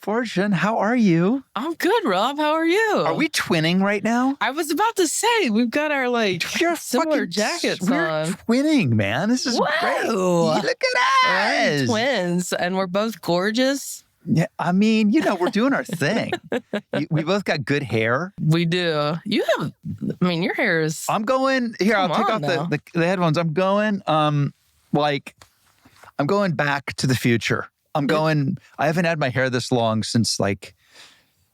Fortune, how are you? I'm good, Rob. How are you? Are we twinning right now? I was about to say, we've got our similar jackets we're on. twinning, man. This is great. Look at us. We're twins, and we're both gorgeous. Yeah, I mean, we're doing our thing. We both got good hair. We do. You have, your hair is... I'm going, here, I'll take off the headphones. I'm going, I'm going back to the future. I haven't had my hair this long since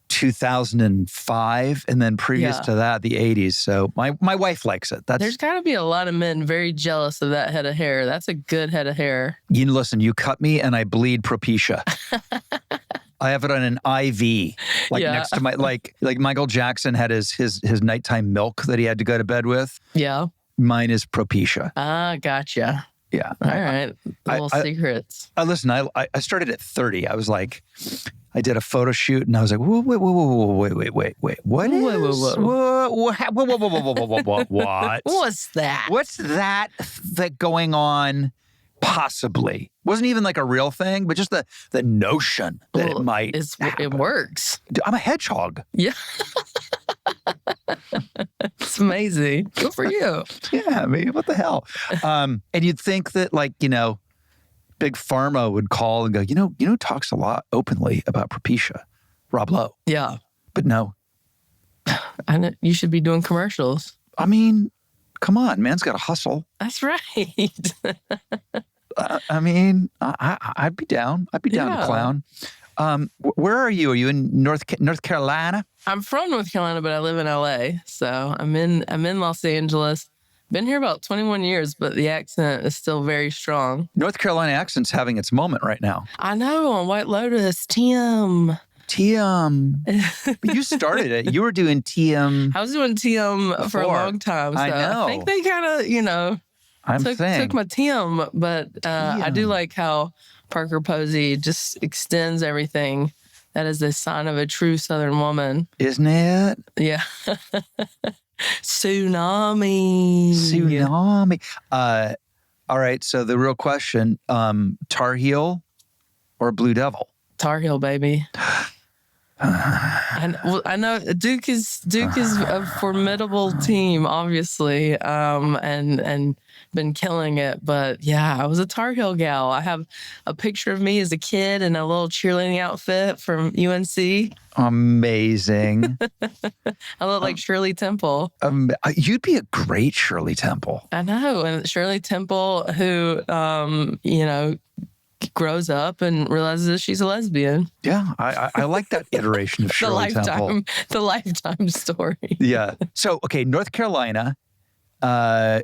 2005, and then previous to that, the 80s. So my wife likes it. There's got to be a lot of men very jealous of that head of hair. That's a good head of hair. Listen, you cut me and I bleed Propecia. I have it on an IV, next to my, like Michael Jackson had his nighttime milk that he had to go to bed with. Yeah. Mine is Propecia. Ah, gotcha. Yeah. All right. Little secrets. Listen, I started at 30. I was like, I did a photo shoot and I was like, whoa, wait. What is? What? What's that? What's that going on? Possibly. Wasn't even like a real thing, but just the notion that it might happen. It works. I'm a hedgehog. Yeah. It's amazing. Good for you. Yeah, I mean, what the hell? And you'd think that Big Pharma would call and go, talks a lot openly about Propecia, Rob Lowe. Yeah. But no. I know you should be doing commercials. I mean, come on, man's got to hustle. That's right. I'd be down. I'd be down to clown. Where are you? Are you in North Carolina? I'm from North Carolina, but I live in LA. So I'm in Los Angeles. Been here about 21 years, but the accent is still very strong. North Carolina accent's having its moment right now. I know, on White Lotus, TM. But you started it. You were doing TM. I was doing TM for a long time. So I know. I think they kind of, took my TM, but I do like how Parker Posey just extends everything. That is a sign of a true Southern woman. Isn't it? Yeah. Tsunami. All right, so the real question, Tar Heel or Blue Devil? Tar Heel, baby. I know Duke is a formidable team, obviously, and been killing it. But yeah, I was a Tar Heel gal. I have a picture of me as a kid in a little cheerleading outfit from UNC. Amazing. I look like Shirley Temple. You'd be a great Shirley Temple. I know, and Shirley Temple, who grows up and realizes she's a lesbian. Yeah, I like that iteration of Shirley Temple. The lifetime story. Yeah. So, okay, North Carolina. You're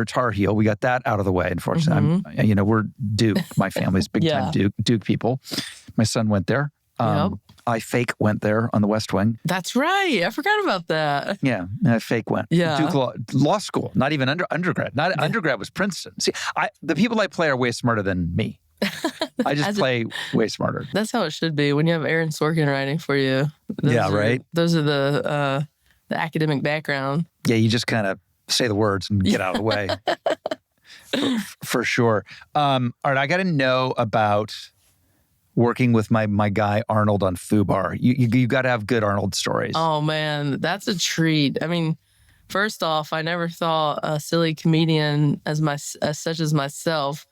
a Tar Heel. We got that out of the way. Unfortunately, we're Duke. My family's big time Duke people. My son went there. I fake went there on the West Wing. That's right. I forgot about that. Yeah, I fake went. Yeah. Duke Law School, not even undergrad. Undergrad was Princeton. See, the people I play are way smarter than me. I just play way smarter. That's how it should be when you have Aaron Sorkin writing for you. Right? Those are the academic background. Yeah, you just kind of say the words and get out of the way. for sure. All right, I got to know about working with my guy Arnold on FUBAR. You got to have good Arnold stories. Oh man, that's a treat. I mean, first off, I never thought a silly comedian such as myself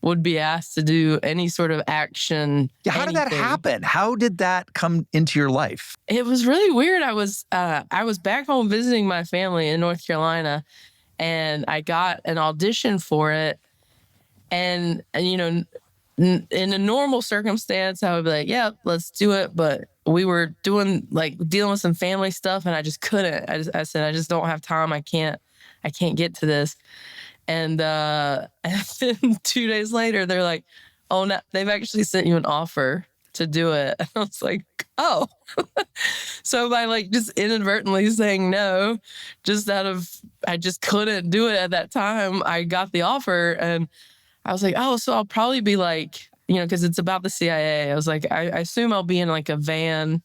would be asked to do any sort of action. Yeah, how did that happen? How did that come into your life? It was really weird. I was back home visiting my family in North Carolina, and I got an audition for it. And in a normal circumstance, I would be like, yeah, let's do it. But we were dealing with some family stuff, and I just couldn't. I said, I just don't have time. I can't get to this. And then 2 days later, they're like, oh, no, they've actually sent you an offer to do it. And I was like, oh. So by just inadvertently saying no, I just couldn't do it at that time, I got the offer. And I was like, oh, so I'll probably be because it's about the CIA. I was like, I assume I'll be in a van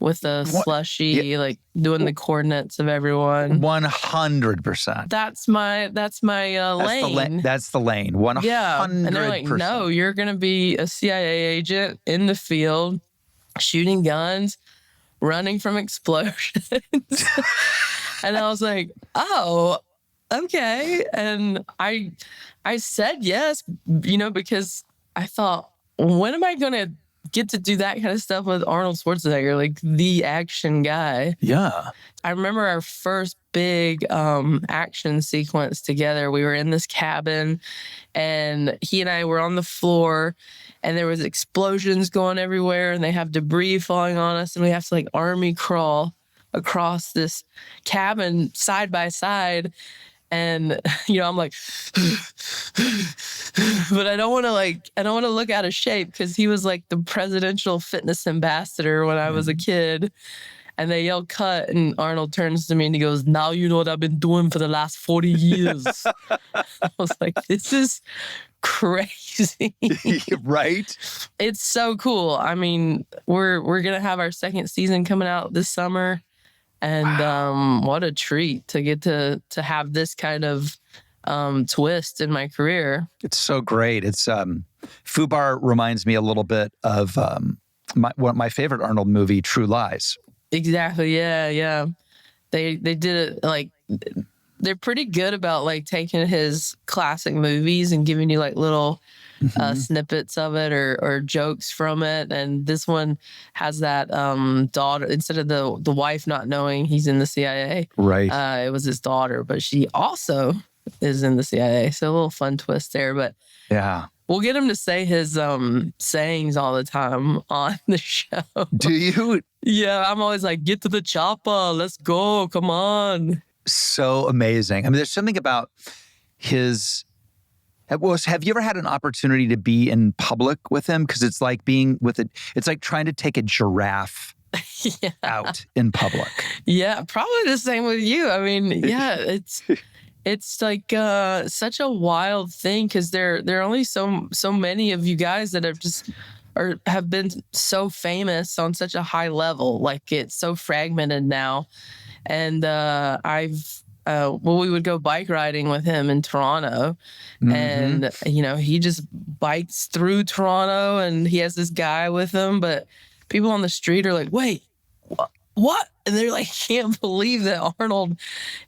with a slushy, like doing the coordinates of everyone. 100%. That's my lane. That's the lane. 100%. Yeah. And they're like, no, you're going to be a CIA agent in the field, shooting guns, running from explosions. And I was like, oh, okay. And I said yes, because I thought, when am I going to get to do that kind of stuff with Arnold Schwarzenegger, like the action guy? Yeah. I remember our first big action sequence together. We were in this cabin and he and I were on the floor and there was explosions going everywhere and they have debris falling on us and we have to like army crawl across this cabin side by side. And, I'm like, but I don't want to look out of shape because he was like the presidential fitness ambassador when I was a kid. And they yell cut and Arnold turns to me and he goes, now you know what I've been doing for the last 40 years. I was like, this is crazy. Right? It's so cool. I mean, we're going to have our second season coming out this summer. And what a treat to get to have this kind of twist in my career. It's so great. It's Fubar reminds me a little bit of my favorite Arnold movie, True Lies. Exactly. Yeah. They did it like they're pretty good about like taking his classic movies and giving you like little snippets of it or jokes from it. And this one has that daughter, instead of the wife not knowing he's in the CIA. Right. It was his daughter, but she also is in the CIA. So a little fun twist there. But yeah. We'll get him to say his sayings all the time on the show. Do you? Yeah, I'm always like, get to the chopper. Let's go. Come on. So amazing. I mean, there's something about his... Have you ever had an opportunity to be in public with him? Because it's like being with it. It's like trying to take a giraffe out in public. Yeah, probably the same with you. I mean, yeah, it's like such a wild thing because there are only so many of you guys that have been so famous on such a high level. Like it's so fragmented now, and we would go bike riding with him in Toronto, and he just bikes through Toronto, and he has this guy with him, but people on the street are like, "Wait, what?" And they're like, can't believe that Arnold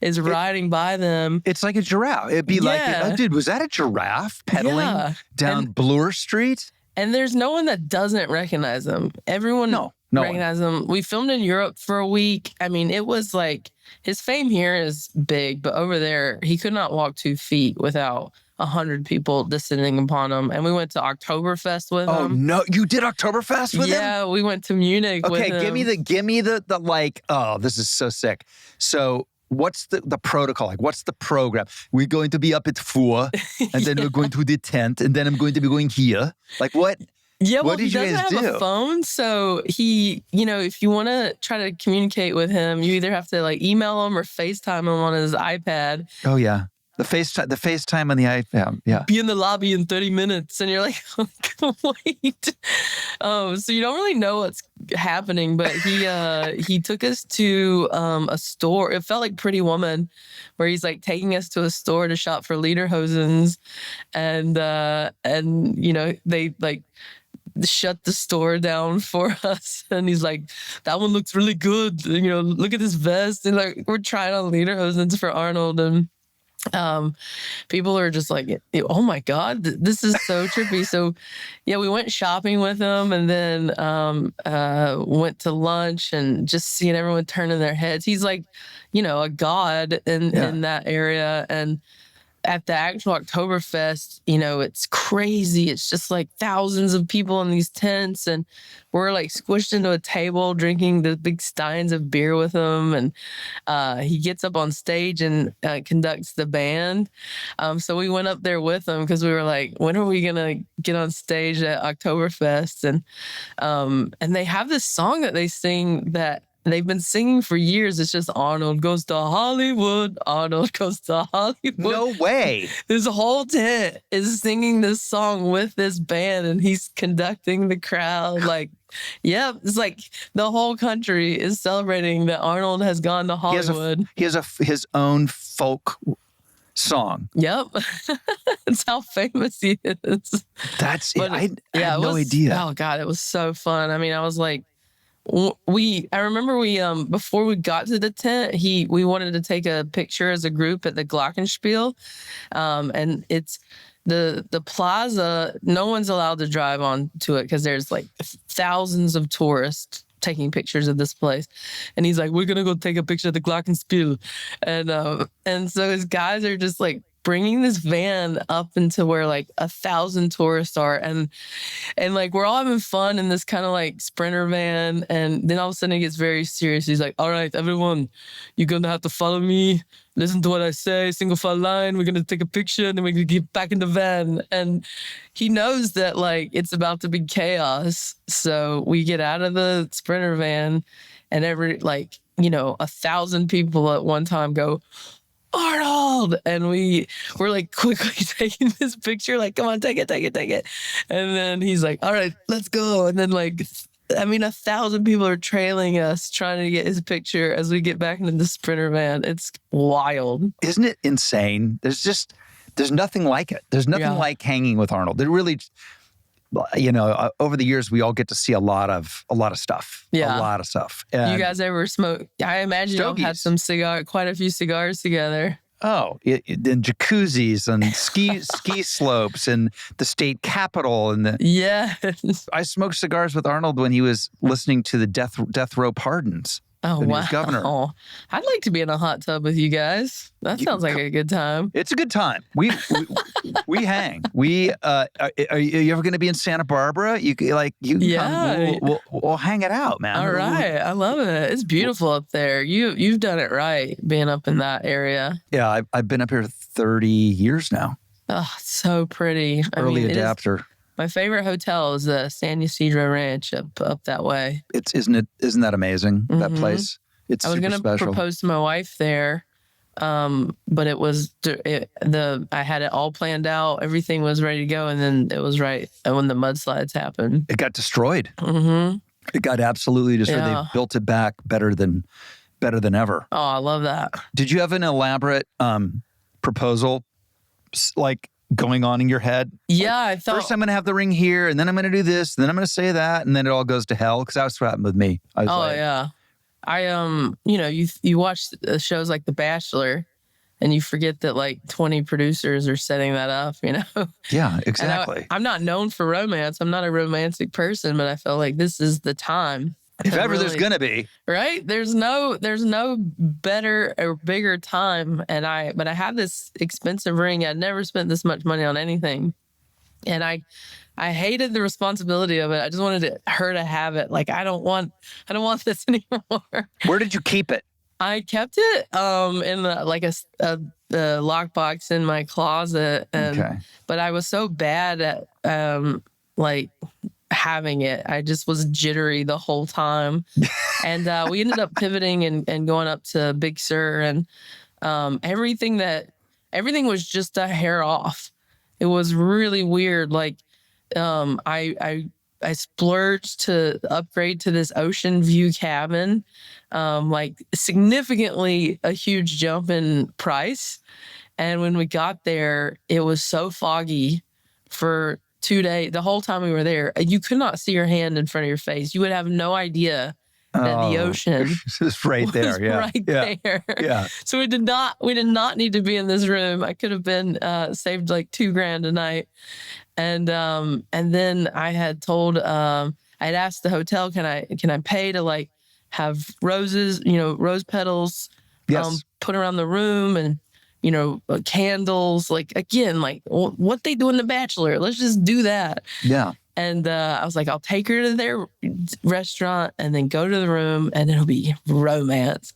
is riding by them. It's like a giraffe. It'd be like, oh, dude, was that a giraffe pedaling down Bloor Street? And there's no one that doesn't recognize him. Everyone recognizes him. We filmed in Europe for a week. I mean, it was like, his fame here is big, but over there, he could not walk 2 feet without 100 people descending upon him. And we went to Oktoberfest with him. Oh, no. You did Oktoberfest with him? Yeah, we went to Munich with him. Okay, give me the like, oh, this is so sick. So what's the protocol? Like, what's the program? We're going to be up at 4, and then we're going to the tent, and then I'm going to be going here. Like, what? Yeah, well, what did he doesn't have a phone, so he, if you want to try to communicate with him, you either have to like email him or FaceTime him on his iPad. Oh, yeah. The FaceTime on the iPad, yeah. Be in the lobby in 30 minutes, and you're like, oh, wait. So you don't really know what's happening, but he took us to a store. It felt like Pretty Woman, where he's like taking us to a store to shop for lederhosens, and they like shut the store down for us, and he's like, that one looks really good. Look at this vest, and like we're trying on lederhosens for Arnold, and people are just like, oh my God, this is so trippy. So yeah, we went shopping with him, and then went to lunch, and just seeing everyone turning their heads. He's like, a god in that area. And at the actual Oktoberfest, it's crazy. It's just like thousands of people in these tents, and we're like squished into a table drinking the big steins of beer with him. And he gets up on stage and conducts the band. So we went up there with him because we were like, when are we going to get on stage at Oktoberfest? And they have this song that they sing that they've been singing for years. It's just Arnold goes to Hollywood. Arnold goes to Hollywood. No way. This whole tent is singing this song with this band, and he's conducting the crowd. Like, yep, it's like the whole country is celebrating that Arnold has gone to Hollywood. He has his own folk song. Yep. That's how famous he is. That's But I had no idea. Oh God, it was so fun. I mean, I was like, I remember before we got to the tent, we wanted to take a picture as a group at the Glockenspiel. And it's the plaza, no one's allowed to drive on to it because there's like thousands of tourists taking pictures of this place. And he's like, we're gonna go take a picture of the Glockenspiel. And so his guys are just like bringing this van up into where like 1,000 tourists are, and like we're all having fun in this kind of like Sprinter van, and then all of a sudden it gets very serious. He's like, all right, everyone, you're gonna have to follow me, listen to what I say, single file line, we're gonna take a picture, and then we're gonna get back in the van. And he knows that like it's about to be chaos, so we get out of the Sprinter van, and every 1,000 people at one time go, Arnold! And we're like quickly taking this picture, like, come on, take it. And then he's like, all right, let's go. And then 1,000 people are trailing us, trying to get his picture as we get back into the Sprinter van. It's wild. Isn't it insane? There's nothing like it. There's nothing like hanging with Arnold. It really, over the years, we all get to see a lot of stuff. Yeah. A lot of stuff. You guys ever smoke? I imagine y'all had quite a few cigars together. Oh, then jacuzzis and ski slopes and the state capitol and I smoked cigars with Arnold when he was listening to the death row pardons. Oh, when wow. he was governor. I'd like to be in a hot tub with you guys. That sounds like a good time. It's a good time. We hang. Are you ever going to be in Santa Barbara? You come. We'll hang it out, man. All right. I love it. It's beautiful up there. You've done it right being up in that area. Yeah, I've been up here 30 years now. Oh, so pretty. Early adapter. My favorite hotel is the San Ysidro Ranch up that way. Isn't that amazing? Mm-hmm. That place. It's super special. I was going to propose to my wife there, but it was I had it all planned out. Everything was ready to go, and then it was right when the mudslides happened. It got destroyed. Mm-hmm. It got absolutely destroyed. Yeah. They built it back better than ever. Oh, I love that. Did you have an elaborate proposal, like, going on in your head? Yeah, I thought first I'm going to have the ring here, and then I'm going to do this, and then I'm going to say that, and then it all goes to hell. Because that's what happened with me. Yeah, I you watch shows like The Bachelor, and you forget that like 20 producers are setting that up. Yeah, exactly. I'm not known for romance. I'm not a romantic person, but I felt like this is the time. If ever there's gonna be, right? There's no better or bigger time. But I had this expensive ring. I'd never spent this much money on anything, and I hated the responsibility of it. I just wanted her to have it. Like, I don't want this anymore. Where did you keep it? I kept it in the lockbox in my closet, but I was so bad at having it. I just was jittery the whole time. And we ended up pivoting and going up to Big Sur, and everything was just a hair off. It was really weird. Like, I splurged to upgrade to this ocean view cabin, significantly a huge jump in price. And when we got there, it was so foggy for 2 days. The whole time we were there, you could not see your hand in front of your face. You would have no idea that the ocean is right there. There. Yeah. So we did not need to be in this room. I could have been saved like $2,000 a night. And then I had told I'd asked the hotel, can I pay to like have roses, rose petals, put around the room, and candles, like, again, like what they do in The Bachelor. Let's just do that. Yeah. And I was like, I'll take her to their restaurant and then go to the room, and it'll be romance.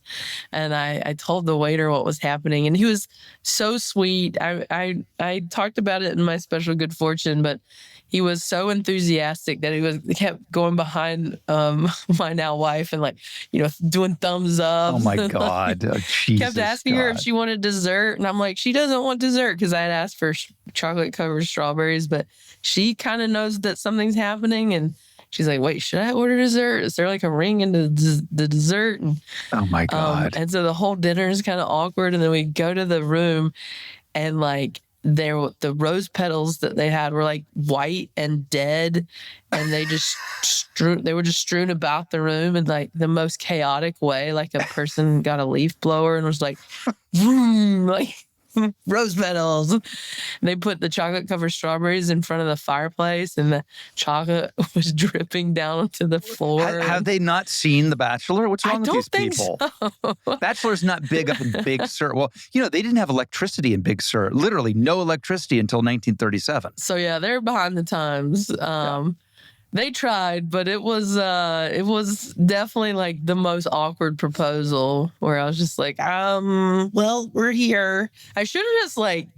And I told the waiter what was happening, and he was so sweet. I talked about it in my special good fortune, but he was so enthusiastic that he kept going behind my now wife and like, doing thumbs up. Oh my God. Oh, Jesus kept asking her if she wanted dessert. And I'm like, she doesn't want dessert because I had asked for chocolate covered strawberries, but she kind of knows that something's happening. And she's like, wait, should I order dessert? Is there like a ring in the dessert? And, oh my God. And so the whole dinner is kind of awkward. And then we go to the room and like, the rose petals that they had were like white and dead, and they were just strewn about the room in like the most chaotic way, like a person got a leaf blower and was like, vroom, like rose petals. And they put the chocolate covered strawberries in front of the fireplace, and the chocolate was dripping down onto the floor. Have they not seen The Bachelor? What's wrong with these people? So. Bachelor's not big up in Big Sur. Well, they didn't have electricity in Big Sur. Literally no electricity until 1937. So yeah, they're behind the times. They tried, but it was definitely like the most awkward proposal where I was just like, well, we're here. I should have just like,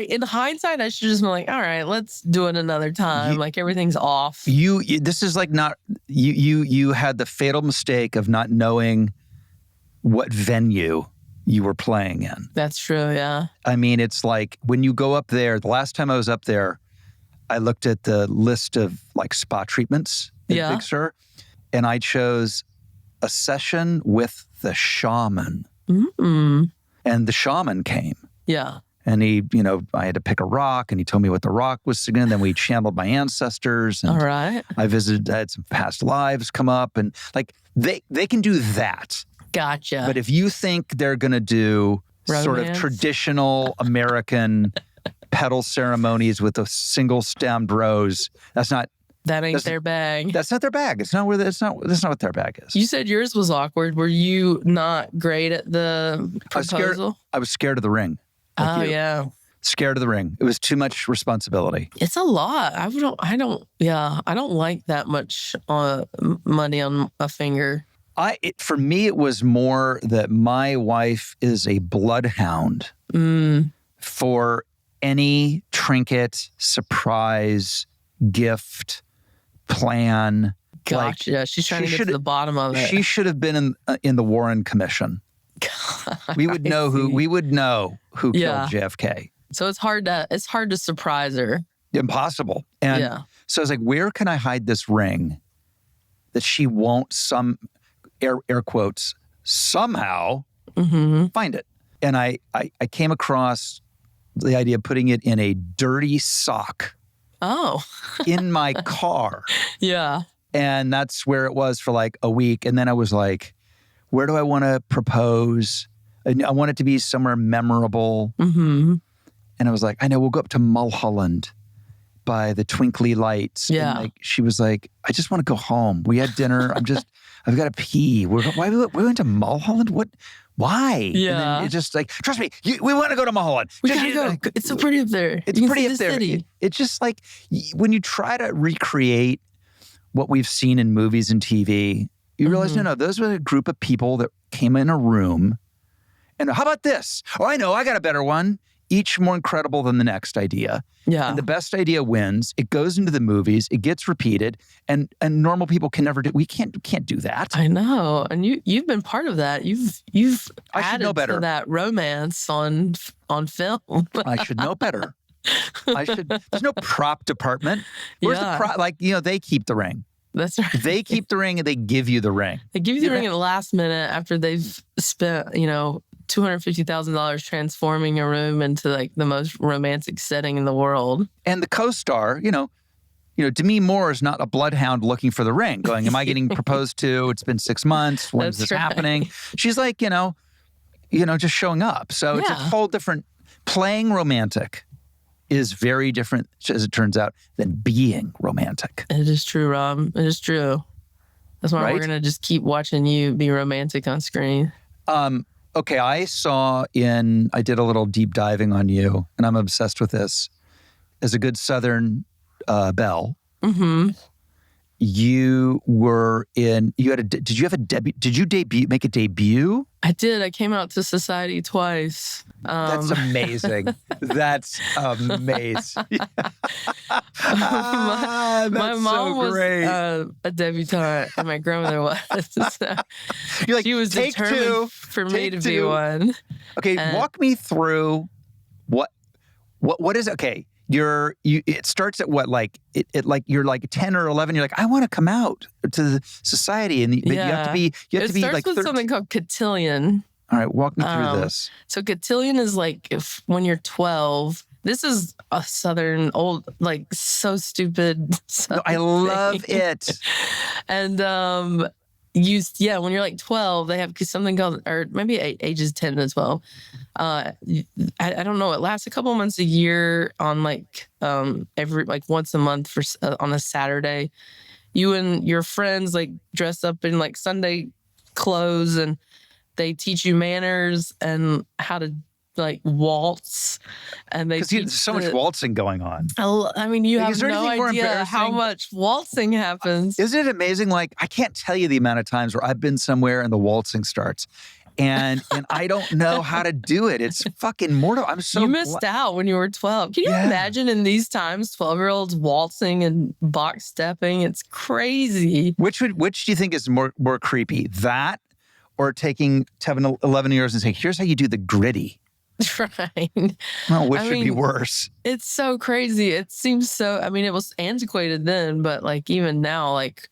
in hindsight, I should have just been like, all right, let's do it another time. Like everything's off. This is like not, you had the fatal mistake of not knowing what venue you were playing in. That's true, yeah. I mean, it's like when you go up there, the last time I was up there, I looked at the list of like spa treatments in Big Sur, and I chose a session with the shaman. Mm-hmm. And the shaman came. Yeah. And he, I had to pick a rock, and he told me what the rock was singing. Then we channeled my ancestors. And all right. I had some past lives come up, and like they can do that. Gotcha. But if you think they're going to do romance, sort of traditional American petal ceremonies with a single stemmed rose, that ain't their bag. That's not their bag. That's not what their bag is. You said yours was awkward. Were you not great at the proposal? I was scared of the ring. Like yeah. Scared of the ring. It was too much responsibility. It's a lot. I don't like that much money on a finger. For me, it was more that my wife is a bloodhound for any trinket, surprise, gift, plan. Gotcha. Like, she's trying to get to the bottom of it. She should have been in the Warren Commission. We would know who killed JFK. So it's hard to surprise her. Impossible. And so I was like, where can I hide this ring that she won't air quotes somehow find it? And I came across the idea of putting it in a dirty sock. Oh. in my car. Yeah. And that's where it was for like a week. And then I was like, where do I want to propose? And I want it to be somewhere memorable. Mm-hmm. And I was like, I know, we'll go up to Mulholland by the twinkly lights. Yeah. And like, she was like, I just want to go home. We had dinner. I've got to pee. Why we went to Mulholland? What? Why? Yeah. And then it's just like, trust me, we want to go to Mulholland. We gotta go. It's so pretty up there. It's pretty up there. It's just like when you try to recreate what we've seen in movies and TV, you realize, no, those were a group of people that came in a room and how about this? Oh, I know, I got a better one. Each more incredible than the next idea. Yeah. And the best idea wins. It goes into the movies. It gets repeated. And normal people can never do. We can't do that. I know. And you've been part of that. You've added to that romance on film. I should know better. There's no prop department. Where's the prop? Like, they keep the ring. That's right. They keep the ring and they give you the ring. They give you the ring at the last minute after they've spent, $250,000 transforming a room into like the most romantic setting in the world. And the co-star, Demi Moore is not a bloodhound looking for the ring, going, am I getting proposed to? It's been 6 months. When is this happening? She's like, just showing up. So it's a whole different, playing romantic is very different, as it turns out, than being romantic. It is true, Rob. It is true. That's why we're going to just keep watching you be romantic on screen. Okay, I did a little deep diving on you, and I'm obsessed with this. As a good Southern belle, you were in. Did you make a debut? I did. I came out to society twice. That's amazing. That's amazing. My mom was a debutante, and my grandmother was. So You're like, she was take determined two, for me take to two. be one. Okay, walk me through what is okay. It starts at what, like it like you're like 10 or 11. You're like, I want to come out to society, and you have to be like. It starts with something called cotillion. All right, walk me through this. So cotillion is like when you're 12. This is a Southern old, like so stupid. No, I love it. And when you're like 12, they have something called, or maybe ages 10 as well. I don't know. It lasts a couple months a year on every once a month on a Saturday. You and your friends like dress up in like Sunday clothes, and they teach you manners and how to like waltz. And because there's so much waltzing going on. I mean, you have no idea how much waltzing happens. Isn't it amazing? Like, I can't tell you the amount of times where I've been somewhere and the waltzing starts. And I don't know how to do it. It's fucking mortal. You missed out when you were 12. Can you imagine in these times, 12-year-olds waltzing and box stepping? It's crazy. Which do you think is more creepy? That or taking 11 years and saying, here's how you do the gritty? Right. Well, which should be worse? It's so crazy. It seems so, I mean, it was antiquated then, but like even now, like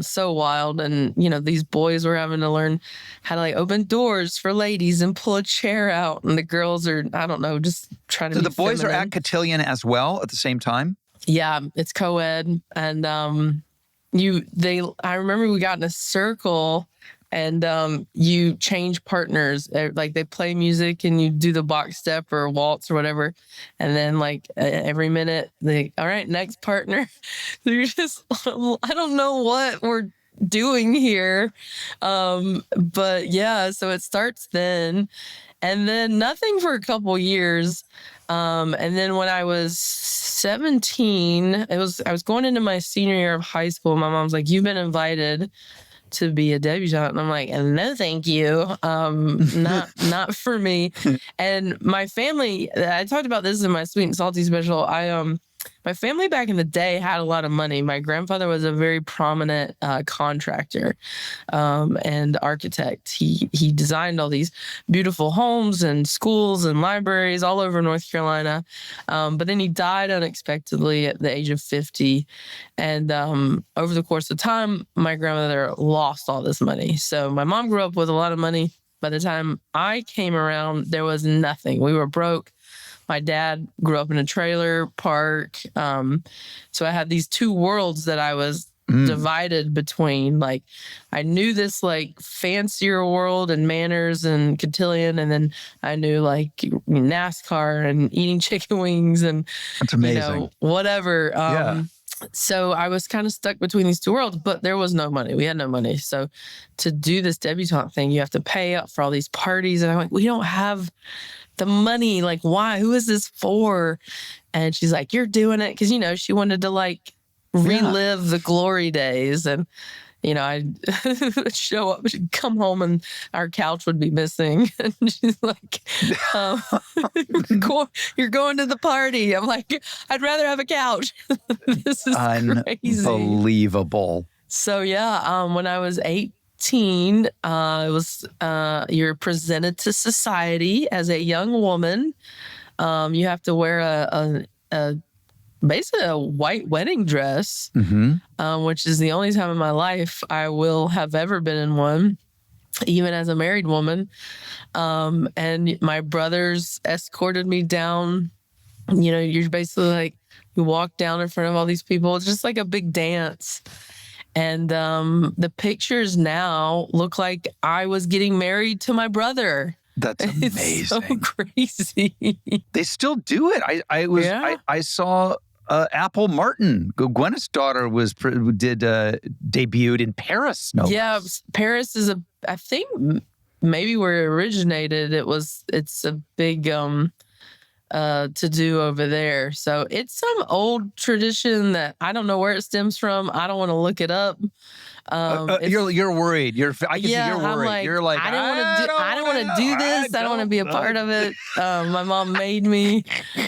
so wild. And, these boys were having to learn how to like open doors for ladies and pull a chair out. And the girls are, I don't know, just trying to be So the boys feminine. are at cotillion as well at the same time? Yeah, it's co-ed. And I remember we got in a circle, and you change partners. Like they play music and you do the box step or waltz or whatever. And then like every minute, all right, next partner. You're just, I don't know what we're doing here. But yeah, so it starts then. And then nothing for a couple years. And then when I was 17, I was going into my senior year of high school. My mom's like, you've been invited to be a debutante. And I'm like, no, thank you. Not for me. And my family, I talked about this in my Sweet and Salty special. My family back in the day had a lot of money. My grandfather was a very prominent contractor and architect. He designed all these beautiful homes and schools and libraries all over North Carolina. But then he died unexpectedly at the age of 50. And over the course of time, my grandmother lost all this money. So my mom grew up with a lot of money. By the time I came around, there was nothing. We were broke. My dad grew up in a trailer park. So I had these two worlds that I was divided between. Like I knew this like fancier world and manners and cotillion. And then I knew like NASCAR and eating chicken wings and that's amazing. Whatever. Yeah. So I was kind of stuck between these two worlds, but there was no money. We had no money. So to do this debutante thing, you have to pay up for all these parties. And I'm like, we don't have the money. Like, why? Who is this for? And she's like, you're doing it. Cause she wanted to like relive the glory days. And, I'd show up, she'd come home and our couch would be missing. And she's like, you're going to the party. I'm like, I'd rather have a couch. This is crazy. Unbelievable. So yeah, when I was 18, it was you're presented to society as a young woman. You have to wear basically a white wedding dress, which is the only time in my life I will have ever been in one, even as a married woman. And my brothers escorted me down. You're basically like, you walk down in front of all these people. It's just like a big dance. And the pictures now look like I was getting married to my brother. That's amazing. It's so crazy. They still do it. I saw Apple Martin, Gwyneth's daughter, debuted in Paris. No, yeah, Paris is I think maybe where it originated. It's a big to do over there. So it's some old tradition that I don't know where it stems from. I don't want to look it up. You're worried. I can see you're I'm worried. like, You're like, I don't want to do this. I don't want to be a part of it. My mom made me,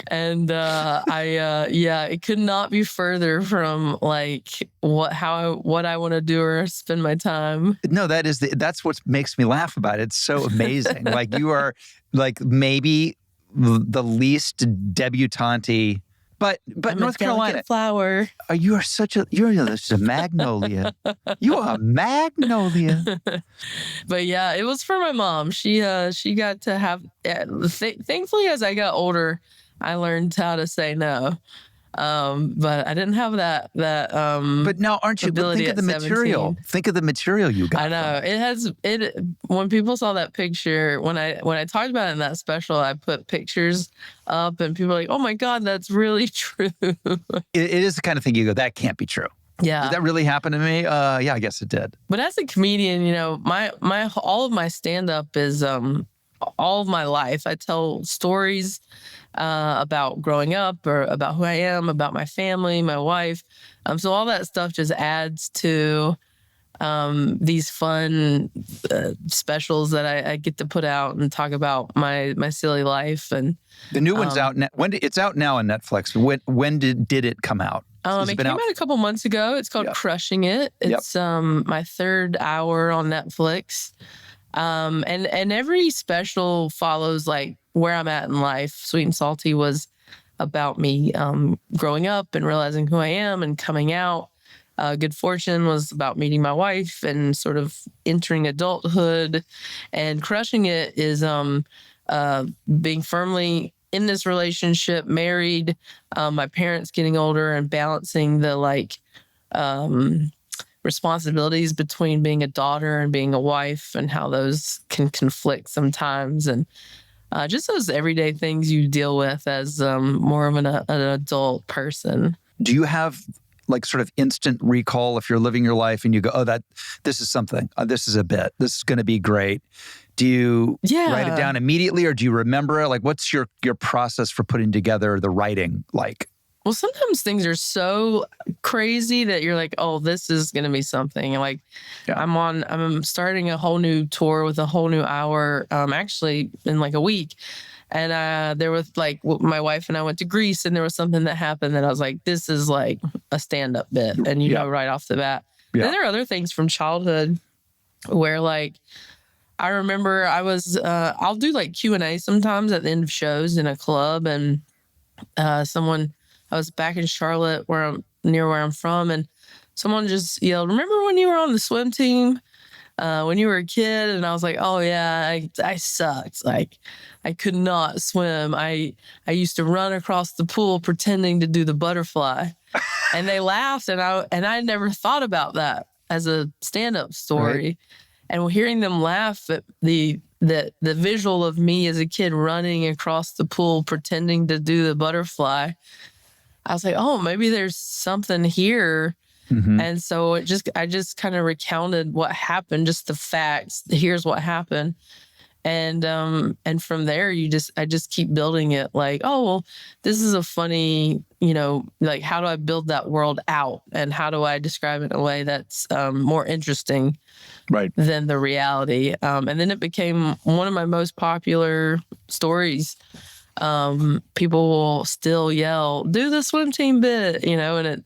and it could not be further from like what I want to do or spend my time. No, that's what makes me laugh about it. It's so amazing. Like you are like maybe the least debutante. But I'm North a Carolina flower. You're just a magnolia. You are a magnolia. But yeah, it was for my mom. She got to have. Thankfully, as I got older, I learned how to say no. But I didn't have that. But now, aren't you? But think of the material. 17. Think of the material you got. I know it has it. When people saw that picture, when I talked about it in that special, I put pictures up, and people are like, "Oh my God, that's really true." It is the kind of thing you go, "That can't be true." Yeah. Did that really happen to me? Yeah, I guess it did. But as a comedian, my all of my stand up is all of my life. I tell stories about growing up or about who I am, about my family, my wife. So all that stuff just adds to these fun specials that I get to put out and talk about my silly life. And the new one's out now. It's out now on Netflix. When did it come out? It came out a couple months ago. It's called Crushing It. It's my third hour on Netflix. And every special follows like where I'm at in life. Sweet and Salty was about me growing up and realizing who I am and coming out. Good Fortune was about meeting my wife and sort of entering adulthood. And Crushing It is being firmly in this relationship, married, my parents getting older and balancing the responsibilities between being a daughter and being a wife and how those can conflict sometimes. And just those everyday things you deal with as more of an adult person. Do you have like sort of instant recall if you're living your life and you go, oh, this is something, this is a bit, this is going to be great? Do you write it down immediately or do you remember it? Like, what's your process for putting together the writing like? Well, sometimes things are so crazy that you're like, oh, this is going to be something. Like I'm starting a whole new tour with a whole new hour, actually in like a week. And there was like my wife and I went to Greece and there was something that happened that I was like, this is like a stand-up bit. And you know, right off the bat. Yeah. Then there are other things from childhood where like, I remember I was, I'll do like Q&A sometimes at the end of shows in a club. And I was back in Charlotte near where I'm from. And someone just yelled, remember when you were on the swim team? When you were a kid? And I was like, oh yeah, I sucked. Like I could not swim. I used to run across the pool pretending to do the butterfly. And they laughed and I never thought about that as a stand-up story. Right. And hearing them laugh at the visual of me as a kid running across the pool pretending to do the butterfly, I was like, oh, maybe there's something here. Mm-hmm. And so I just kind of recounted what happened, just the facts. Here's what happened. And from there, I just keep building it like, oh, well, this is a funny, like, how do I build that world out? And how do I describe it in a way that's more interesting than the reality? And then it became one of my most popular stories. People will still yell, do the swim team bit, and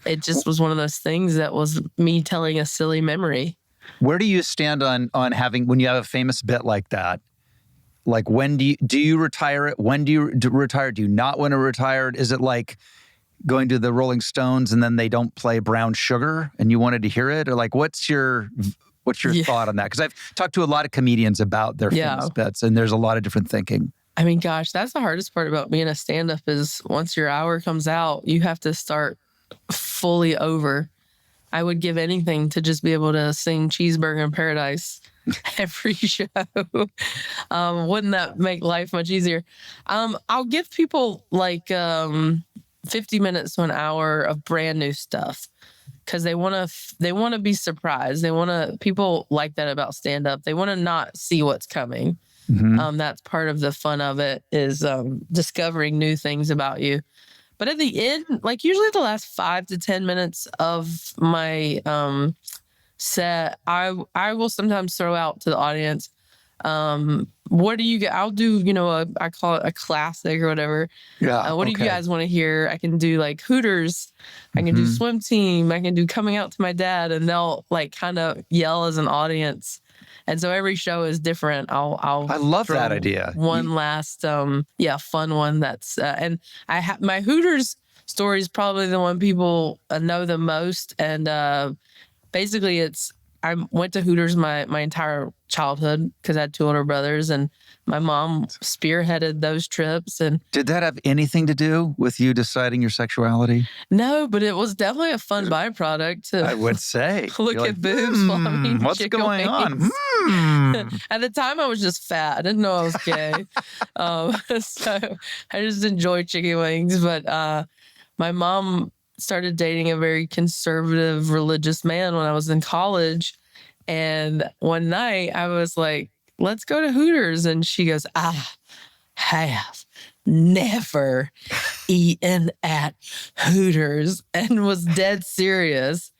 it just was one of those things that was me telling a silly memory. Where do you stand on having, when you have a famous bit like that? Like, when do you retire it? When do you retire? Do you not want to retire it? Is it like going to the Rolling Stones and then they don't play Brown Sugar and you wanted to hear it? Or like, what's your thought on that? Because I've talked to a lot of comedians about their famous bits and there's a lot of different thinking. I mean, gosh, that's the hardest part about being a stand-up is once your hour comes out, you have to start fully over. I would give anything to just be able to sing Cheeseburger in Paradise every show. Wouldn't that make life much easier? I'll give people like 50 minutes to an hour of brand new stuff because they want to be surprised. People like that about stand-up. They want to not see what's coming. That's part of the fun of it, is discovering new things about you. But at the end, like usually the last 5 to 10 minutes of my set, I will sometimes throw out to the audience, what do you, I'll do, I call it a classic or whatever. Yeah. What do you guys want to hear? I can do like Hooters. I can do Swim Team. I can do Coming Out to My Dad. And they'll like kind of yell as an audience. And so every show is different. I love that idea. One last, fun one. That's and I have my Hooters story is probably the one people know the most. And basically, I went to Hooters my entire childhood because I had 2 older brothers, and my mom spearheaded those trips. And did that have anything to do with you deciding your sexuality? No, but it was definitely a fun byproduct to, I would say, look at boobs while I'm eating what's chicken going wings. on? At the time, I was just fat. I didn't know I was gay. So I just enjoyed chicken wings. But my mom started dating a very conservative religious man when I was in college. And one night I was like, let's go to Hooters. And she goes, I have never eaten at Hooters, and was dead serious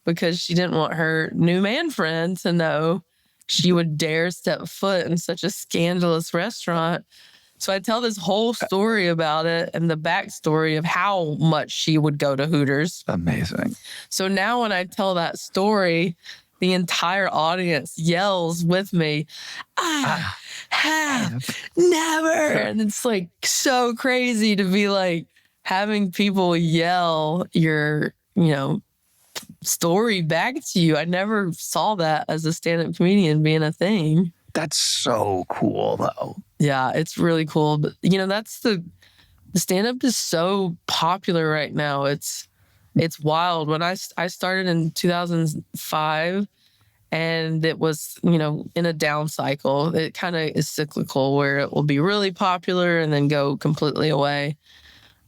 because she didn't want her new man friend to know she would dare step foot in such a scandalous restaurant. So I tell this whole story about it and the backstory of how much she would go to Hooters. Amazing. So now when I tell that story, the entire audience yells with me, I have never. And it's like so crazy to be like having people yell your, story back to you. I never saw that as a stand-up comedian being a thing. That's so cool, though. Yeah, it's really cool. But, that's the stand-up is so popular right now. It's wild. When I started in 2005, and it was, in a down cycle. It kind of is cyclical where it will be really popular and then go completely away.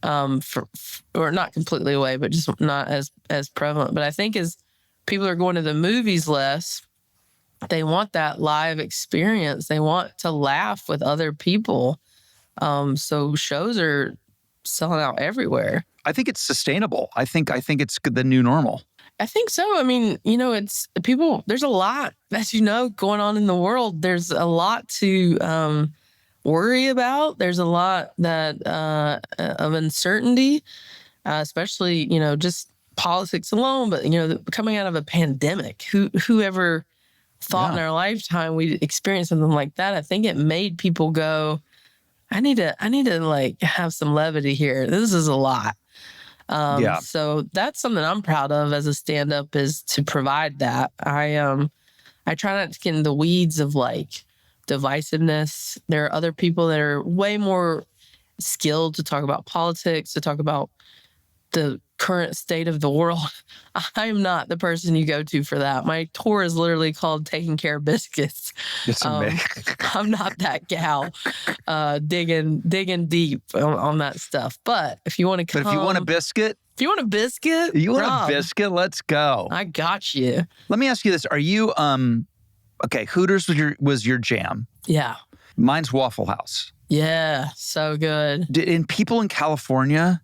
Or not completely away, but just not as prevalent. But I think as people are going to the movies less, they want that live experience. They want to laugh with other people. So shows are selling out everywhere. I think it's sustainable. I think it's the new normal. I think so. I mean, it's people, there's a lot, as going on in the world. There's a lot to worry about. There's a lot that of uncertainty, especially, just politics alone. But, coming out of a pandemic, whoever thought in our lifetime we'd experience something like that? I think it made people go, I need to like have some levity here. This is a lot. So that's something I'm proud of as a stand-up, is to provide that. I try not to get in the weeds of like divisiveness. There are other people that are way more skilled to talk about politics, to talk about the current state of the world. I'm not the person you go to for that. My tour is literally called Taking Care of Biscuits. I'm not that gal digging deep on that stuff. But if you want to come... But if you want a biscuit... Rob, let's go. I got you. Let me ask you this. Are you... Okay, Hooters was your jam. Yeah. Mine's Waffle House. Yeah, so good. And people in California...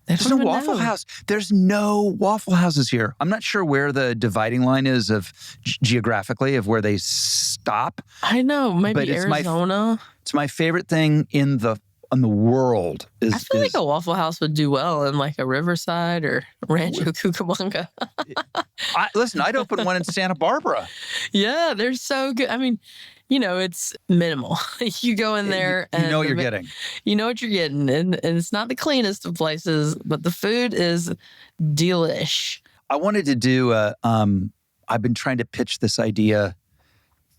There's no Waffle House. There's no Waffle Houses here. I'm not sure where the dividing line is of geographically of where they stop. I know, maybe Arizona. It's my favorite thing in the world. I feel like a Waffle House would do well in like a Riverside or Rancho Cucamonga. Listen, I'd open one in Santa Barbara. Yeah, they're so good. I mean, it's minimal. You go in there and... You know what you're getting. You know what you're getting. And it's not the cleanest of places, but the food is delish. I wanted to do I've been trying to pitch this idea.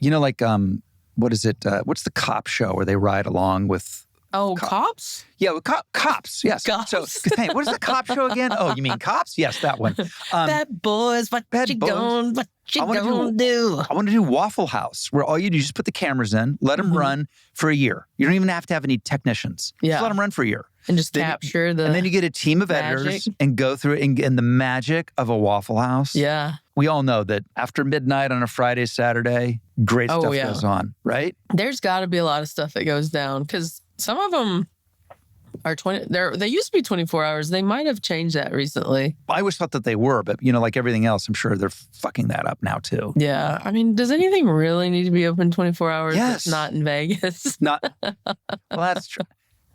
What is it? What's the cop show where they ride along with... Oh, Cops? Yeah, Cops. Yes. Cops. So, hey, what is the cop show again? Oh, you mean Cops? Yes, that one. Bad boys, what you gonna do? I want to do Waffle House, where all you do is just put the cameras in, let them run for a year. You don't even have to have any technicians. Yeah. Just let them run for a year. And just capture And then you get a team of magic. editors and go through it and the magic of a Waffle House. Yeah. We all know that after midnight on a Friday, Saturday, great stuff goes on, right? There's got to be a lot of stuff that goes down because some of them are they used to be 24 hours. They might have changed that recently. I always thought that they were, but like everything else, I'm sure they're fucking that up now too. Yeah. I mean, does anything really need to be open 24 hours? Yes. That's not in Vegas. Well, that's true.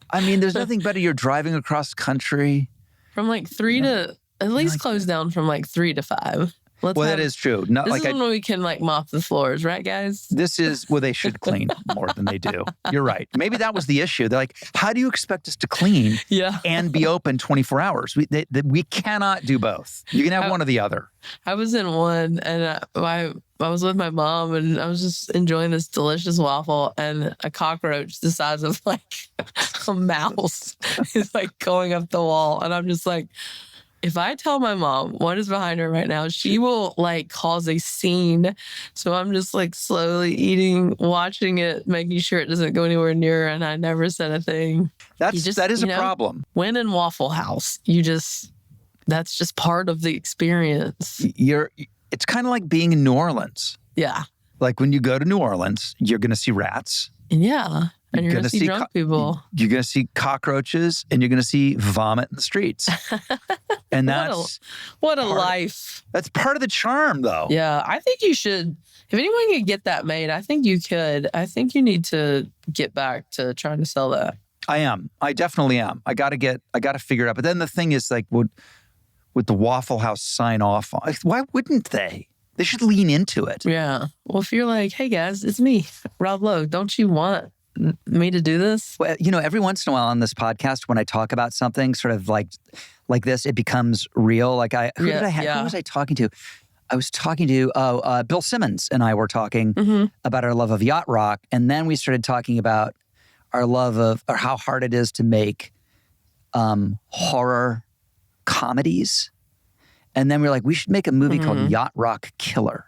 I mean, there's nothing better. You're driving across country. From like 3 to, at least close down from like 3 to 5. That is true. Not this like is when we can like mop the floors, right, guys? This is they should clean more than they do. You're right. Maybe that was the issue. They're like, how do you expect us to clean and be open 24 hours? We cannot do both. You can have one or the other. I was in one and I was with my mom and I was just enjoying this delicious waffle and a cockroach the size of like a mouse is like going up the wall. And I'm just like, if I tell my mom what is behind her right now, she will like cause a scene. So I'm just like slowly eating, watching it, making sure it doesn't go anywhere near her. And I never said a thing. That is a problem. When in Waffle House, that's just part of the experience. It's kind of like being in New Orleans. Yeah. Like when you go to New Orleans, you're going to see rats. Yeah. And you're going to see drunk people. You're going to see cockroaches and you're going to see vomit in the streets. And that's... What a life. That's part of the charm, though. Yeah. I think you should... If anyone could get that made, I think you could. I think you need to get back to trying to sell that. I am. I definitely am. I got to figure it out. But then the thing is, like, would the Waffle House sign off on? Why wouldn't they? They should lean into it. Yeah. Well, if you're like, hey, guys, it's me, Rob Lowe. Don't you want me to do this? Well, every once in a while on this podcast, when I talk about something sort of like this, it becomes real. Like who was I talking to? I was talking to Bill Simmons and I were talking about our love of yacht rock. And then we started talking about our love of, or how hard it is to make horror comedies. And then we were like, we should make a movie called Yacht Rock Killer.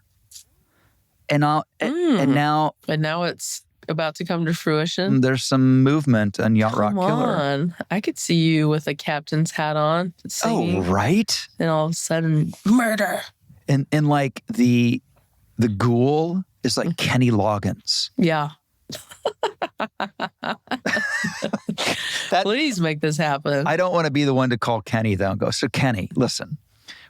And now it's about to come to fruition. There's some movement on Yacht Rock Killer. Come on. I could see you with a captain's hat on singing. Oh, right. And all of a sudden, murder. And like the ghoul is like Kenny Loggins. Yeah. Please make this happen. I don't want to be the one to call Kenny though and go, so Kenny, listen,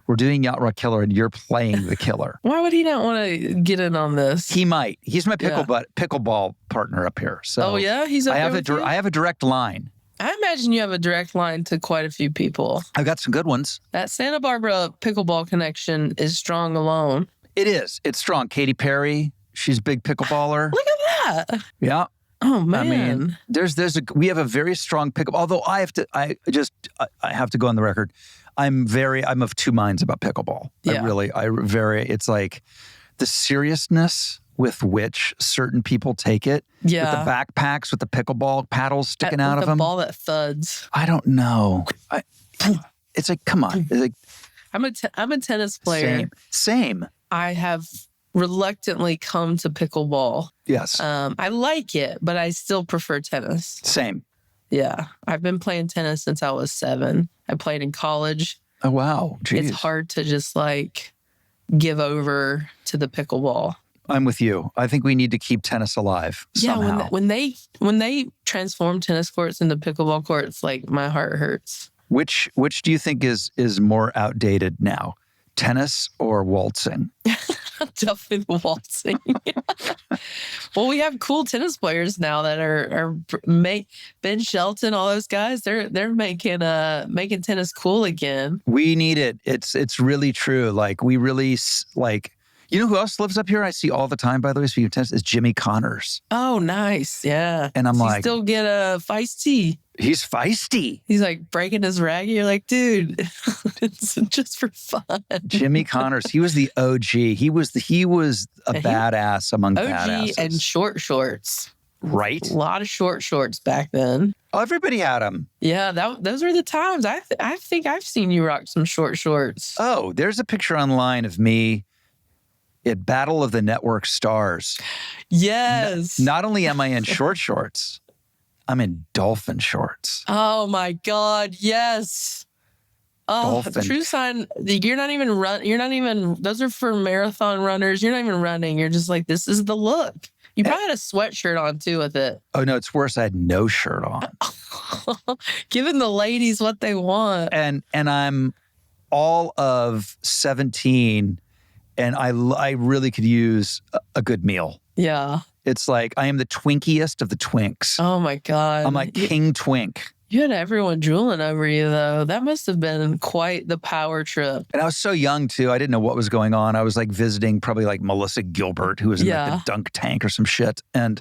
we're doing Yacht Rock Killer and you're playing the killer. Why would he not want to get in on this? He might. He's my pickleball partner up here. So oh yeah, he's up there I have a direct line. I imagine you have a direct line to quite a few people. I've got some good ones. That Santa Barbara pickleball connection is strong alone. It is. It's strong. Katy Perry, she's a big pickleballer. Look at that. Yeah. Oh man. I mean, we have a very strong pickleball. Although I have to go on the record. I'm of two minds about pickleball. Yeah. It's like the seriousness with which certain people take it. Yeah. With the backpacks with the pickleball paddles sticking out of them. The ball that thuds. I don't know. It's like, come on. It's like, I'm a tennis player. Same. I have reluctantly come to pickleball. Yes. I like it, but I still prefer tennis. Same. Yeah. I've been playing tennis since I was 7. I played in college. Oh, wow. Jeez. It's hard to just like give over to the pickleball. I'm with you. I think we need to keep tennis alive somehow. Yeah, when they transform tennis courts into pickleball courts, like my heart hurts. Which do you think is more outdated now? Tennis or waltzing? Definitely the waltzing. Well, we have cool tennis players now that are Ben Shelton, all those guys. They're making tennis cool again. We need it. It's really true. Like we really like. You know who else lives up here? I see all the time. By the way, speaking of tennis, is Jimmy Connors. Oh, nice. Yeah. And I'm Does like, he still get a feisty. He's feisty. He's like breaking his rag. You're like, dude, it's just for fun. Jimmy Connors, he was the OG. He was a badass among badasses. OG and short shorts. Right. A lot of short shorts back then. Oh, everybody had them. Yeah, those were the times. I think I've seen you rock some short shorts. Oh, there's a picture online of me at Battle of the Network Stars. Yes. Not only am I in short shorts, I'm in dolphin shorts. Oh my God, yes. Oh, Dolphin. true sign. You're not even, those are for marathon runners. You're not even running. You're just like, this is the look. You probably had a sweatshirt on too with it. Oh no, it's worse. I had no shirt on. Giving the ladies what they want. And I'm all of 17 and I really could use a good meal. Yeah. It's like I am the twinkiest of the twinks. Oh my God. I'm like King Twink. You had everyone drooling over you, though. That must have been quite the power trip. And I was so young, too. I didn't know what was going on. I was like visiting probably like Melissa Gilbert, who was in like the dunk tank or some shit. And,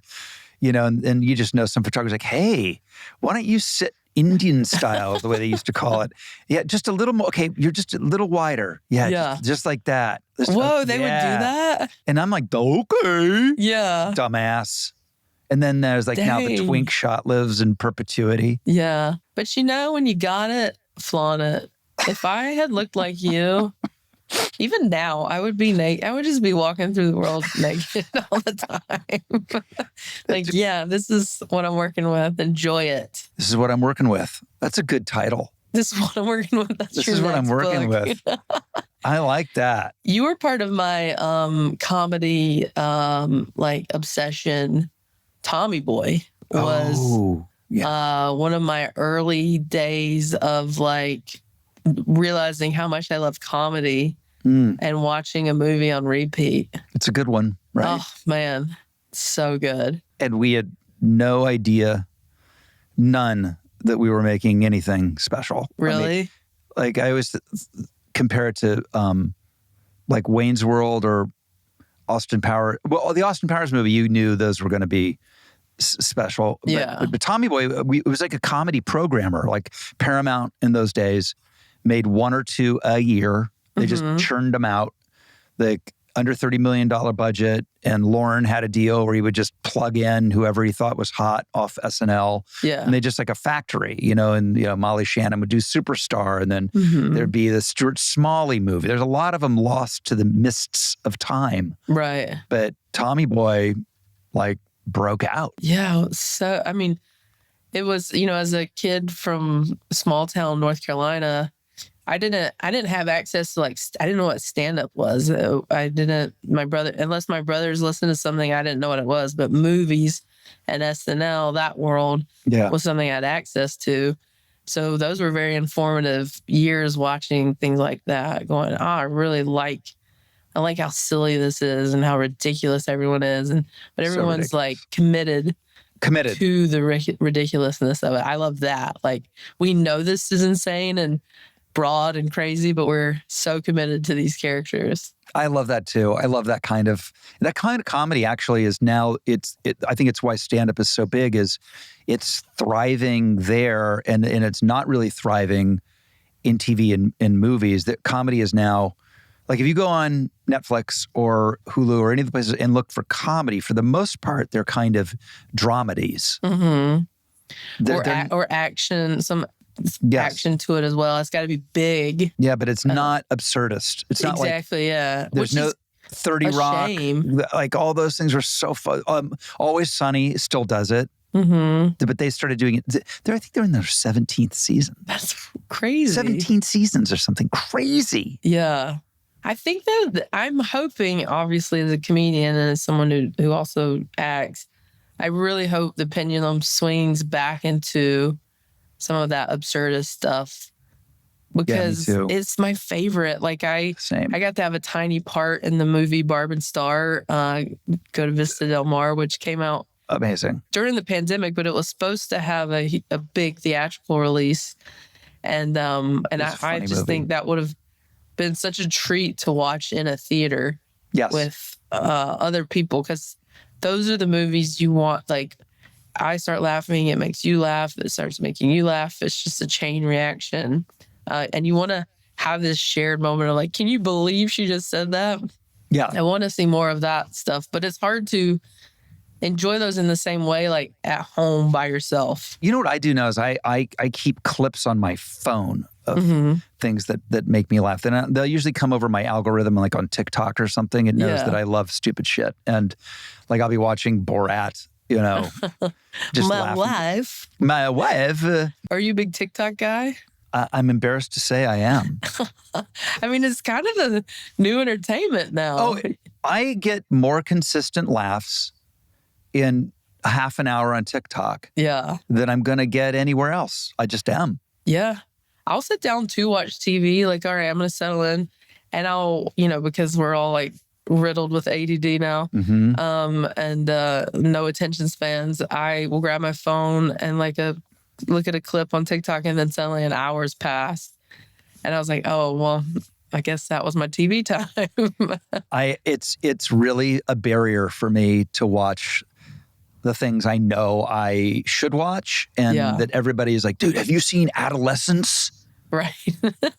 you know, and you just know some photographers like, hey, why don't you sit Indian style, the way they used to call it. Yeah, just a little more. Okay, you're just a little wider. Yeah. Just like that. Whoa, they would do that? And I'm like, okay. Yeah. Dumbass. And then there's like now the twink shot lives in perpetuity. Yeah. But you know, when you got it, flaunt it. If I had looked like you, even now, I would be naked. I would just be walking through the world naked all the time. Like, yeah, this is what I'm working with. Enjoy it. This is what I'm working with. That's a good title. This is what I'm working with. This is what I'm working with. I like that. You were part of my comedy like obsession. Tommy Boy was one of my early days of like realizing how much I love comedy and watching a movie on repeat. It's a good one, right? Oh, man. So good. And we had no idea, none, that we were making anything special. Really? I mean, like I always compare it to like Wayne's World or Austin Powers. Well, the Austin Powers movie, you knew those were going to be special. Yeah. But Tommy Boy, it was like a comedy programmer. Like Paramount in those days made one or two a year. They just churned them out. The under $30 million budget. And Lauren had a deal where he would just plug in whoever he thought was hot off SNL. Yeah. And they just like a factory, you know, and, you know, Molly Shannon would do Superstar. And then there'd be the Stuart Smalley movie. There's a lot of them lost to the mists of time. Right. But Tommy Boy, like, broke out. Yeah. So, I mean, it was, you know, as a kid from small town North Carolina, I didn't have access to like, I didn't know what stand-up was. My brother, unless my brothers listened to something, I didn't know what it was, but movies and SNL, that world was something I had access to. So those were very informative years watching things like that, going, I like how silly this is and how ridiculous everyone is. But everyone's like committed to the ridiculousness of it. I love that. Like, we know this is insane and broad and crazy, but we're so committed to these characters. I love that too. I love that kind of comedy actually is now, I think it's why stand-up is so big, is it's thriving there and it's not really thriving in TV and movies. That comedy is now, like if you go on Netflix or Hulu or any of the places and look for comedy, for the most part, they're kind of dramedies. Or action, action to it as well. It's got to be big. Yeah, but it's not absurdist. It's not exactly, like, there's no 30 Rock. Shame. Like all those things are so fun. Always Sunny still does it. But they started doing it. I think they're in their 17th season. That's crazy. 17 seasons or something crazy. Yeah. I think that I'm hoping, obviously, as a comedian and as someone who also acts, I really hope the pendulum swings back into some of that absurdist stuff, because it's my favorite. Like I got to have a tiny part in the movie Barb and Star, Go to Vista Del Mar, which came out amazing during the pandemic, but it was supposed to have a big theatrical release. And I just think that would have been such a treat to watch in a theater with other people, because those are the movies you want. Like, I start laughing, it makes you laugh, it starts making you laugh. It's just a chain reaction. And you want to have this shared moment of like, can you believe she just said that? Yeah. I want to see more of that stuff, but it's hard to enjoy those in the same way, like at home by yourself. You know what I do now is I keep clips on my phone of things that make me laugh. And they'll usually come over my algorithm, like on TikTok or something. It knows that I love stupid shit. And like I'll be watching Borat just My laughing. wife. My wife. Are you a big TikTok guy? I'm embarrassed to say I am. I mean, it's kind of the new entertainment now. Oh, I get more consistent laughs in a half an hour on TikTok than I'm going to get anywhere else. I just am. Yeah. I'll sit down to watch TV. Like, all right, I'm going to settle in. And I'll, because we're all like riddled with ADD now and no attention spans, I will grab my phone and look at a clip on TikTok, and then suddenly an hour's passed. And I was like, oh, well, I guess that was my TV time. It's really a barrier for me to watch the things I know I should watch, and that everybody is like, dude, have you seen Adolescence? Right.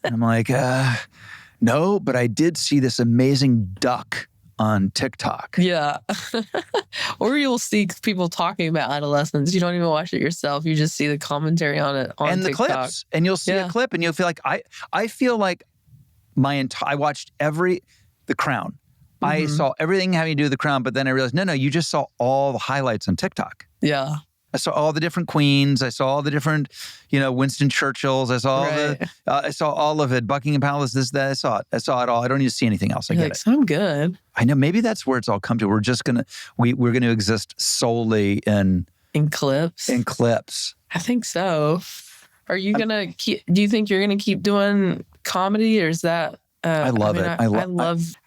And I'm like, no, but I did see this amazing duck on TikTok. Yeah. Or you'll see people talking about Adolescence. You don't even watch it yourself. You just see the commentary on it on and TikTok. The clips. And you'll see a clip and you'll feel like, I feel like I watched The Crown. I saw everything having to do with The Crown, but then I realized, no, you just saw all the highlights on TikTok. Yeah. I saw all the different queens. I saw all the different, Winston Churchills. I saw I saw all of it. Buckingham Palace, this, that. I saw it all. I don't need to see anything else. I get it. So I'm good. I know. Maybe that's where it's all come to. We're just we're going to exist solely in clips. In clips. I think so. Are you going to do you think you're going to keep doing comedy, or is that? I love it.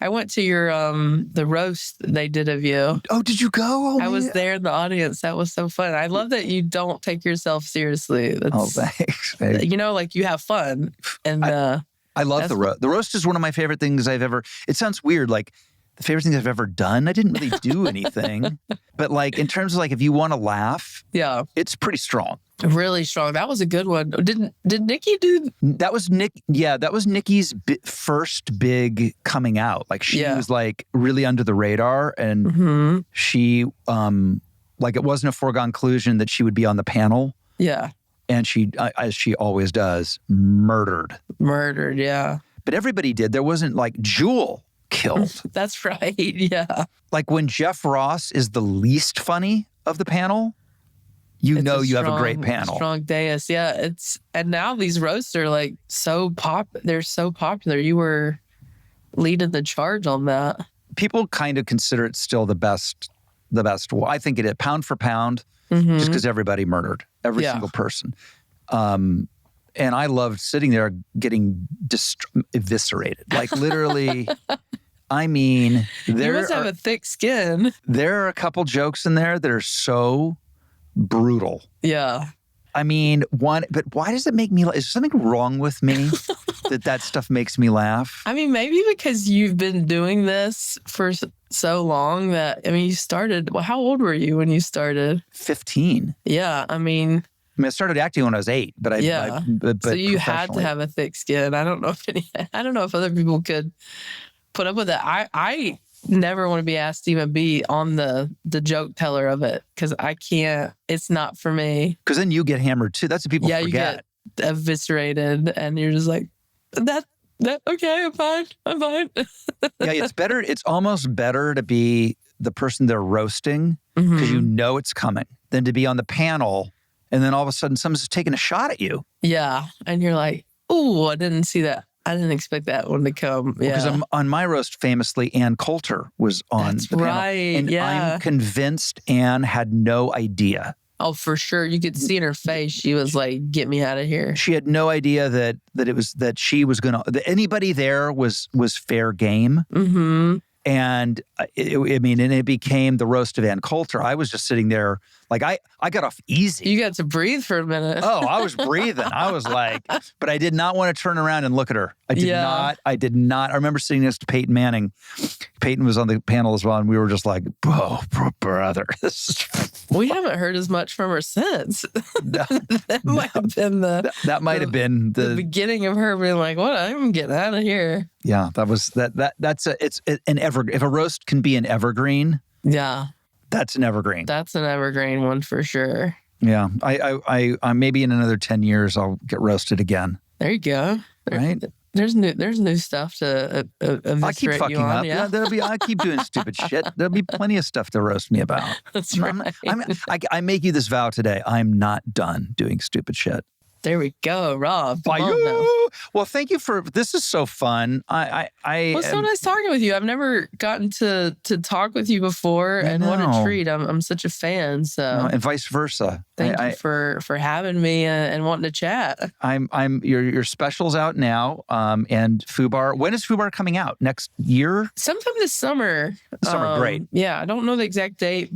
I went to your the roast they did of you. Oh, did you go? Oh, I was there in the audience. That was so fun. I love that you don't take yourself seriously. Thanks. You have fun. And I love the roast. The roast is one of my favorite things I've ever. It sounds weird, like the favorite things I've ever done. I didn't really do anything, but in terms of if you want to laugh, it's pretty strong. Really strong. That was a good one. Did Nikki do? That was Nick. Yeah, that was Nikki's first big coming out. She was really under the radar, and she it wasn't a foregone conclusion that she would be on the panel. Yeah, and she, as she always does, murdered. Yeah. But everybody did. There wasn't Jewel killed. That's right. Yeah. When Jeff Ross is the least funny of the panel. You have a great panel. Strong dais. Yeah. And now these roasts are they're so popular. You were leading the charge on that. People kind of consider it still the best. I think it is pound for pound, just because everybody murdered every single person. And I loved sitting there getting eviscerated. Literally, I mean, you must have a thick skin. There are a couple jokes in there that are so brutal. Yeah. I mean, but why does it make me laugh? Is there something wrong with me that stuff makes me laugh? I mean, maybe because you've been doing this for so long that, you started, how old were you when you started? 15. Yeah. I I started acting when I was 8, but so you had to have a thick skin. I don't know if other people could put up with it. I never want to be asked to even be on the joke teller of it, because I can't. It's not for me. Because then you get hammered too. That's what people forget. Yeah, you get eviscerated, and you're just like, that. Okay, I'm fine. Yeah, it's better. It's almost better to be the person they're roasting because you know it's coming than to be on the panel and then all of a sudden someone's just taking a shot at you. Yeah, and you're like, "Ooh, I didn't see that. I didn't expect that one to come." Yeah. Because on my roast, famously, Ann Coulter was on the panel. Right, and I'm convinced Ann had no idea. Oh, for sure. You could see in her face. She was like, "Get me out of here." She had no idea that she was going to, that anybody there was fair game. Mm-hmm. And it became the roast of Ann Coulter. I was just sitting there, I got off easy. You got to breathe for a minute. Oh, I was breathing. I was but I did not want to turn around and look at her. I did not. I remember sitting next to Peyton Manning. Peyton was on the panel as well, and we were just like, "Oh, brother, this is." We haven't heard as much from her since. That might have been the beginning of her being like, "What? I'm getting out of here." Yeah, it's an evergreen. If a roast can be an evergreen, yeah, that's an evergreen. That's an evergreen one for sure. Yeah, I maybe in another 10 years I'll get roasted again. There you go. Right? There's new stuff to I keep eviscerate fucking you on. up. Yeah, I keep doing stupid shit. There'll be plenty of stuff to roast me about. that's right. I make you this vow today. I'm not done doing stupid shit. There we go, Rob. Come By on now. you. Well, thank you for this. Is so fun. Well, it's so nice talking with you. I've never gotten to talk with you before, and what a treat. I'm such a fan. So and vice versa. Thank you for having me and wanting to chat. Your special's out now. And Fubar. When is Fubar coming out? Next year? Sometime this summer. Great. Yeah, I don't know the exact date,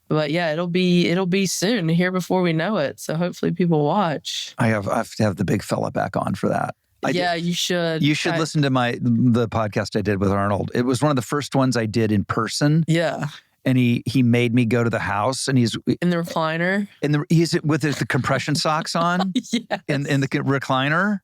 but yeah, it'll be soon, here before we know it. So hopefully people watch. I have to have the big fella back on for that. You should. You should listen to the podcast I did with Arnold. It was one of the first ones I did in person. Yeah. And he made me go to the house, and he's in the recliner. He's with the compression socks on. Yes. In the recliner.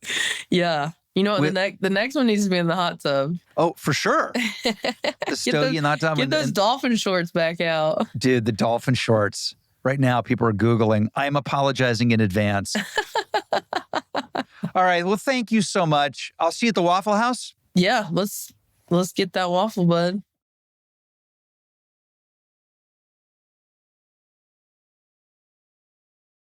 Yeah. You know, the next one needs to be in the hot tub. Oh, for sure. The stogie in the hot tub. Get those dolphin shorts back out. Dude, the dolphin shorts. Right now, people are Googling. I'm apologizing in advance. All right. Well, thank you so much. I'll see you at the Waffle House. Yeah, let's get that waffle, bud.